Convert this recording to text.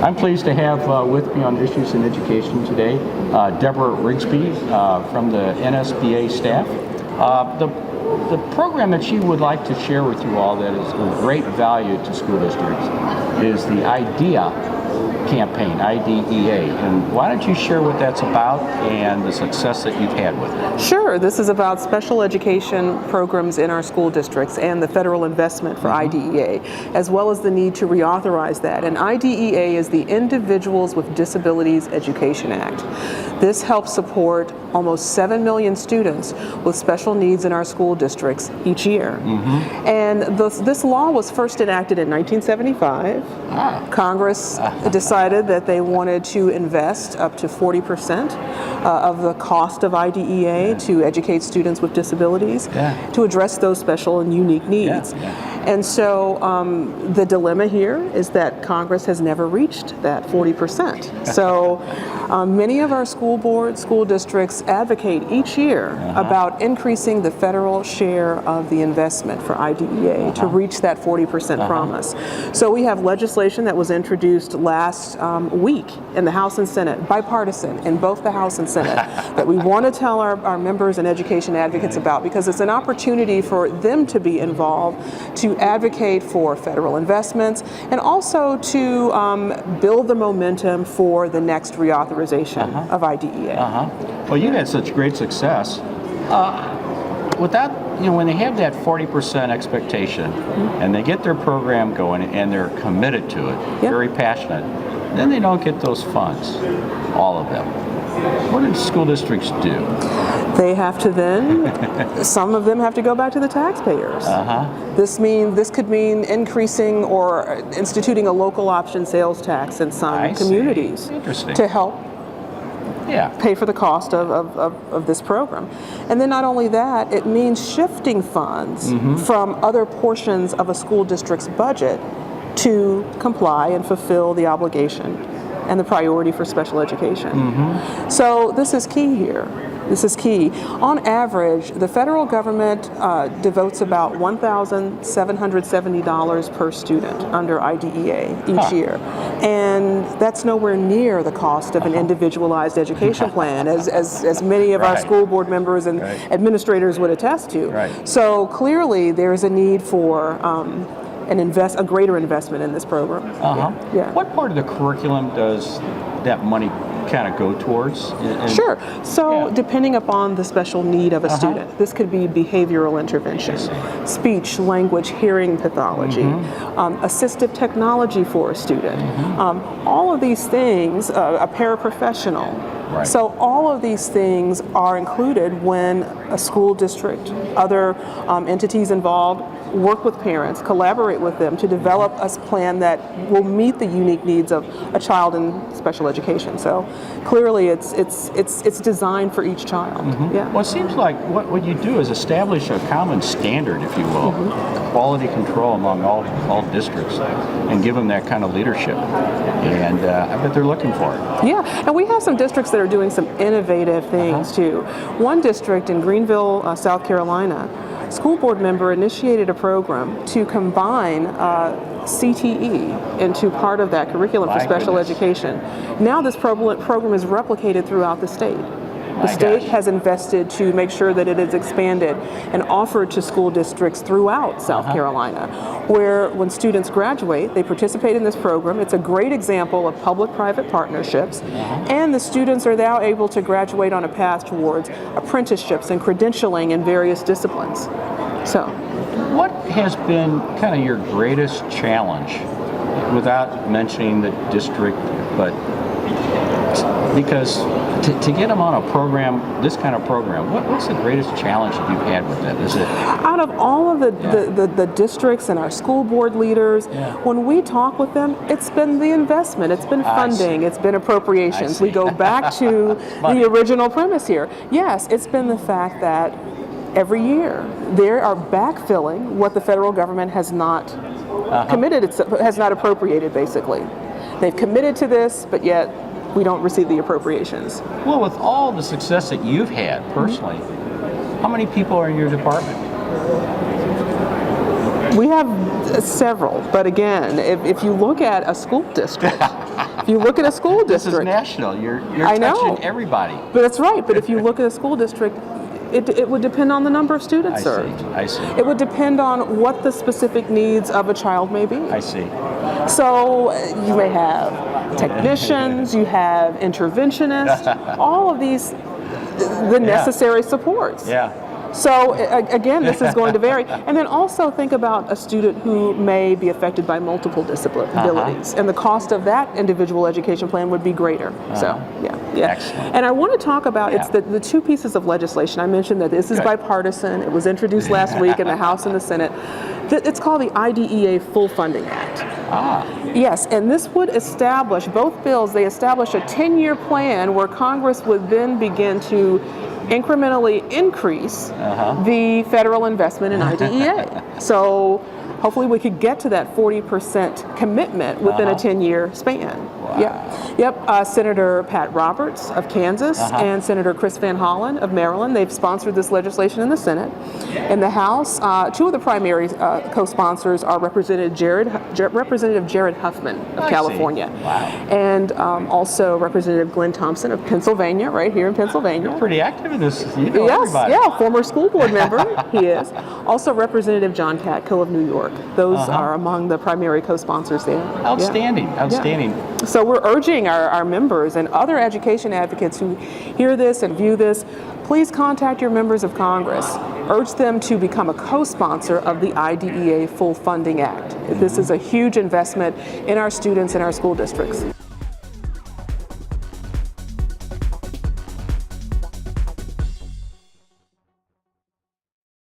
I'm pleased to have with me on Issues in Education today Deborah Rigsby from the NSBA staff. The program that she would like to share with you all that is of great value to school districts is the IDEA campaign, IDEA. And why don't you share what that's about and the success that you've had with it? Sure. This is about special education programs in our school districts and the federal investment for IDEA, as well as the need to reauthorize that. And IDEA is the Individuals with Disabilities Education Act. This helps support almost 7 million students with special needs in our school districts each year. And this law was first enacted in 1975. Congress decided that they wanted to invest up to 40% of the cost of IDEA to educate students with disabilities to address those special and unique needs. And so the dilemma here is that Congress has never reached that 40%. So many of our school boards, school districts advocate each year about increasing the federal share of the investment for IDEA to reach that 40% promise. So we have legislation that was introduced last week in the House and Senate, bipartisan in both the House and Senate, that we want to tell our members and education advocates about, because it's an opportunity for them to be involved, to advocate for federal investments, and also to build the momentum for the next reauthorization of IDEA. Well, you had such great success. Without, when they have that 40% expectation and they get their program going and they're committed to it, very passionate, then they don't get those funds, all of them. What do school districts do? They have to then, some of them have to go back to the taxpayers. This could mean increasing or instituting a local option sales tax in some communities to help pay for the cost of this program. And then not only that, it means shifting funds from other portions of a school district's budget to comply and fulfill the obligation and the priority for special education. So this is key here. This is key. On average, the federal government devotes about $1,770 per student under IDEA each year. And that's nowhere near the cost of an individualized education plan, as many of our school board members and administrators would attest to. So clearly there's a need for a greater investment in this program. What part of the curriculum does that money kind of go towards? Sure. So depending upon the special need of a student, this could be behavioral intervention, speech, language, hearing pathology, assistive technology for a student. All of these things, a paraprofessional. So all of these things are included when a school district, other entities involved, work with parents, collaborate with them to develop a plan that will meet the unique needs of a child in special education. So clearly it's designed for each child. Well, it seems like what you do is establish a common standard, if you will, quality control among all districts, and give them that kind of leadership. And I bet they're looking for it. And we have some districts that are doing some innovative things too. One district in Greenville, South Carolina, school board member initiated a program to combine CTE into part of that curriculum for special education. Now this program is replicated throughout the state. The state has invested to make sure that it is expanded and offered to school districts throughout South Carolina, where when students graduate, they participate in this program. It's a great example of public-private partnerships, and the students are now able to graduate on a path towards apprenticeships and credentialing in various disciplines. So, what has been kind of your greatest challenge, without mentioning the district, but because to get them on a program, this kind of program, what's the greatest challenge that you've had with that? Is it out of all of the districts and our school board leaders, when we talk with them, it's been the investment, it's been funding, it's been appropriations. We go back to the original premise here. Yes, it's been the fact that every year they are backfilling what the federal government has not committed, has not appropriated, basically. They've committed to this, but yet we don't receive the appropriations. Well, with all the success that you've had personally, how many people are in your department? We have several, but again, if you look at a school district, If you look at a school This is district, national. You're I know. touching everybody. but that's right. But if you look at a school district, it would depend on the number of students I served. see. I see. It would depend on what the specific needs of a child may be. I see. So you may have technicians, you have interventionists, all of these, the necessary supports. Yeah. So again, this is going to vary. And then also think about a student who may be affected by multiple disabilities, and the cost of that individual education plan would be greater. So yeah. Excellent. And I want to talk about it's Yeah. the two pieces of legislation. I mentioned that this is Good. bipartisan. It was introduced last week in the House and the Senate. It's called the IDEA Full Funding Act. Yes, and this would establish, both bills, they establish a 10-year plan where Congress would then begin to incrementally increase the federal investment in IDEA. So hopefully we could get to that 40% commitment within a 10-year span. Yep. Senator Pat Roberts of Kansas and Senator Chris Van Hollen of Maryland, they've sponsored this legislation in the Senate. In the House, two of the primary co-sponsors are Representative Jared Huffman of California, and also Representative Glenn Thompson of Pennsylvania, right here in Pennsylvania. You're pretty active in this. You know Yes, everybody. yeah, former school board member, he is. Also Representative John Katko of New York. Those are among the primary co-sponsors there. Outstanding. Outstanding. So we're urging our members and other education advocates who hear this and view this, please contact your members of Congress. Urge them to become a co-sponsor of the IDEA Full Funding Act. This is a huge investment in our students and our school districts.